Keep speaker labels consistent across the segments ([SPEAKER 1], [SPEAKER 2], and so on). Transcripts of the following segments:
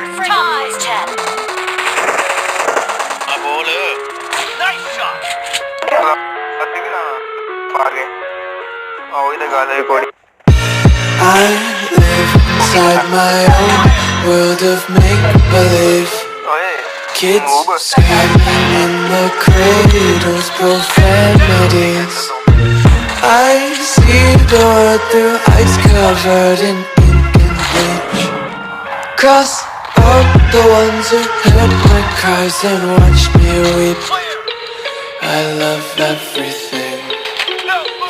[SPEAKER 1] Time.
[SPEAKER 2] Nice shot.
[SPEAKER 3] I live inside my own world of make-believe. Kids screaming in the cradles, profanities. I see the world through ice covered in ink and bleach. Cross out the ones who heard my cries and watched me weep. I love everything.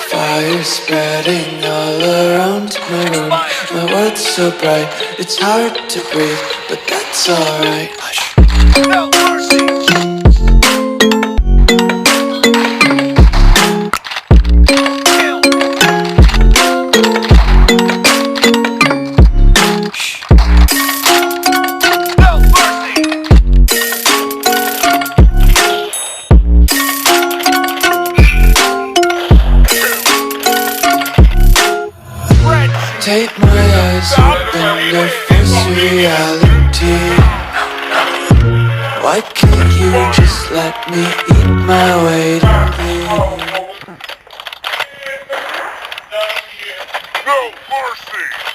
[SPEAKER 3] Fire spreading all around my room. My world's so bright, it's hard to breathe, but that's alright. Hush.
[SPEAKER 2] No mercy.
[SPEAKER 3] Take my eyes open to face reality. Why can't you just let me eat my weight in bleed?
[SPEAKER 2] No mercy.